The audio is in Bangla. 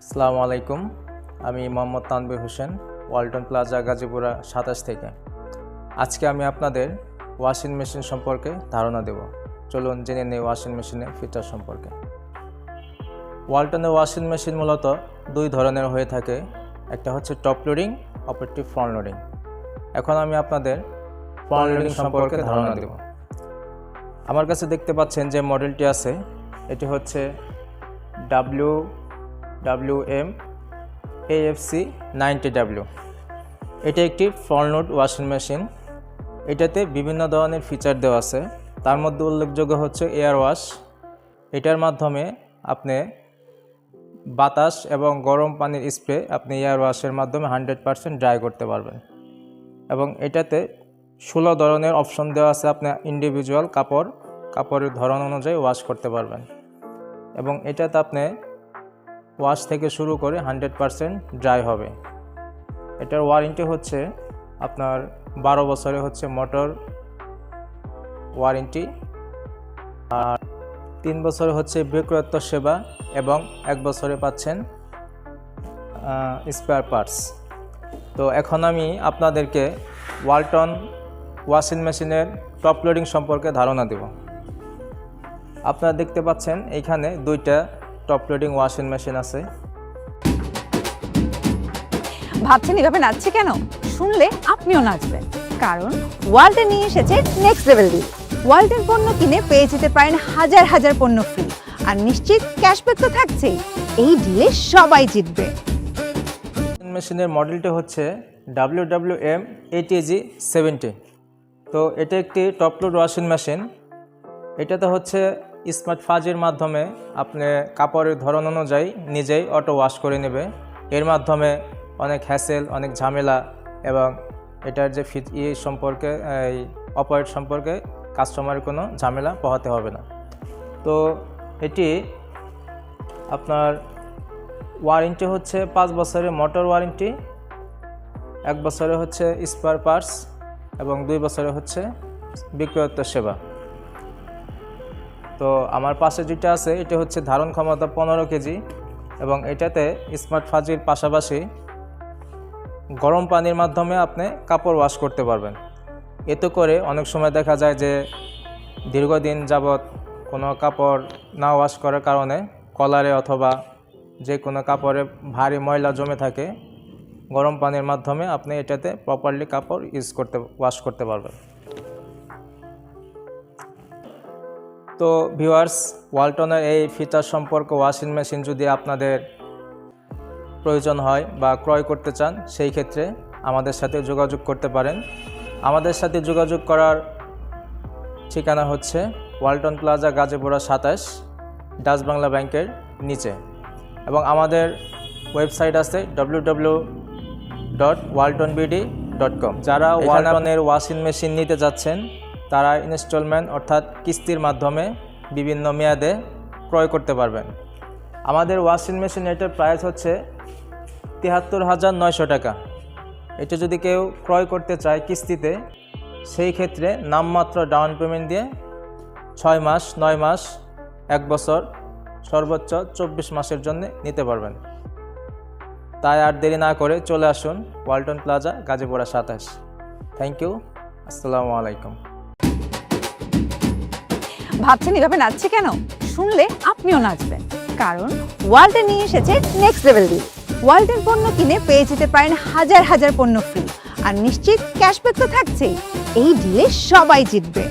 আসসালামু আলাইকুম। আমি মোহাম্মদ তানভীর হোসেন, ওয়ালটন প্লাজা গাজীপুরা 27 থেকে। আজকে আমি আপনাদের ওয়াশিং মেশিন সম্পর্কে ধারণা দেব। চলুন জেনে নেই ওয়াশিং মেশিনের ফিচার সম্পর্কে। ওয়ালটনের ওয়াশিং মেশিন মূলত দুই ধরনের হয়ে থাকে, একটা হচ্ছে টপ লোডিং, অপরটি ফ্রন্ট লোডিং। এখন আমি আপনাদের ফ্রন্ট লোডিং সম্পর্কে ধারণা দেব। আমার কাছে দেখতে পাচ্ছেন যে মডেলটি আছে, এটি হচ্ছে WM AFC 90W। এটা একটি ফ্রন্ট লোড ওয়াশিং মেশিন। এটাতে বিভিন্ন ধরনের ফিচার দেওয়া আছে, তার মধ্যে উল্লেখযোগ্য হচ্ছে এয়ার ওয়াশ। এটার মাধ্যমে আপনি বাতাস এবং গরম পানির স্প্রে আপনি এয়ার ওয়াশের মাধ্যমে 100% ড্রাই করতে পারবেন। এবং এটাতে 16 ধরনের অপশন দেওয়া আছে, আপনি ইন্ডিভিজুয়াল কাপড়ের ধরন অনুযায়ী ওয়াশ করতে পারবেন। এবং এটাতে আপনি ওয়াশ থেকে শুরু করে 100% ড্রাই হবে। এটার ওয়ারেন্টি হচ্ছে আপনার 12 বছরে হচ্ছে মোটর ওয়ারেন্টি, আর 3 বছরে হচ্ছে বিক্রয়োত্তর সেবা এবং 1 বছরে পাচ্ছেন স্পেয়ার পার্টস। তো এখন আমি আপনাদেরকে ওয়ালটন ওয়াশিং মেশিনের টপ লোডিং সম্পর্কে ধারণা দেব। আপনারা দেখতে পাচ্ছেন এইখানে দুইটা টপ লোডিং ওয়াশিং মেশিন আছে। ভাবছেন এভাবে নাচছে কেন? শুনলে আপনিও নাচবেন, কারণ ওয়ালটন নিয়ে এসেছে নেক্সট লেভেল ডিল। ওয়ালটন পণ্য কিনে পেয়ে যেতে পারেন হাজার হাজার পণ্য ফ্রি, আর নিশ্চিত ক্যাশব্যাক তো থাকছেই। এই ডিলে সবাই জিতবে। মেশিনের মডেলটি হচ্ছে WM ATG 70। তো এটা একটি টপ লোড ওয়াশিং মেশিন। এটাতে হচ্ছে স্মার্ট ফাজের মাধ্যমে আপনি কাপড়ের ধরন অনুযায়ী নিজেই অটো ওয়াশ করে নেবে। এর মাধ্যমে অনেক হ্যাসেল, অনেক ঝামেলা এবং এটার যে সম্পর্কে অপারেট সম্পর্কে কাস্টমারের কোনো ঝামেলা পোহাতে হবে না। তো এটি আপনার ওয়ারেন্টি হচ্ছে 5 বছরের মোটর ওয়ারেন্টি, 1 বছরে হচ্ছে স্পেয়ার পার্টস এবং 2 বছরে হচ্ছে বিক্রয়োত্তর সেবা। তো আমার পাশে যেটা আছে এটা হচ্ছে ধারণ ক্ষমতা 15 কেজি এবং এটাতে স্মার্ট ফাজির পাশাপাশি গরম পানির মাধ্যমে আপনি কাপড় ওয়াশ করতে পারবেন। এতে করে অনেক সময় দেখা যায় যে দীর্ঘদিন যাবৎ কোনো কাপড় না ওয়াশ করার কারণে কলারে অথবা যে কোনো কাপড়ে ভারী ময়লা জমে থাকে, গরম পানির মাধ্যমে আপনি এটাতে প্রপারলি কাপড় ওয়াশ করতে পারবেন। তো ভিউয়ার্স, ওয়ালটনের এই ফিচার সম্পর্কে ওয়াশিং মেশিন যদি আপনাদের প্রয়োজন হয় বা ক্রয় করতে চান, সেই ক্ষেত্রে আমাদের সাথে যোগাযোগ করতে পারেন। আমাদের সাথে যোগাযোগ করার ঠিকানা হচ্ছে ওয়ালটন প্লাজা গাজীপুরা 27, ডাচ বাংলা ব্যাংকের নিচে। এবং আমাদের ওয়েবসাইট আছে www.waltonbd.com। যারা ওয়ালটনের ওয়াশিং মেশিন নিতে যাচ্ছেন তারা ইনস্টলমেন্ট অর্থাৎ কিস্তির মাধ্যমে বিভিন্ন মেয়াদে ক্রয় করতে পারবেন। আমাদের ওয়াশিং মেশিন এটার প্রাইস হচ্ছে 73,900 টাকা। এটা যদি কেউ ক্রয় করতে চায় কিস্তিতে, সেই ক্ষেত্রে নামমাত্র ডাউন পেমেন্ট দিয়ে 6 মাস, 9 মাস, 1 বছর, সর্বোচ্চ 24 মাসের জন্য নিতে পারবেন। তাই আর দেরি না করে চলে আসুন Walton plaza Gazipura 27। Thank you. আসসালামু আলাইকুম। ভাবছেন এভাবে নাচছে কেন? শুনলে আপনিও নাচবেন, কারণ ওয়ালটন নিয়ে এসেছে নেক্সট লেভেল ডিল। ওয়ালটন পণ্য কিনে পেয়ে যেতে পারেন হাজার হাজার পণ্য ফ্রি, আর নিশ্চিত ক্যাশব্যাক তো থাকছেই। এই ডিলে সবাই জিতবে।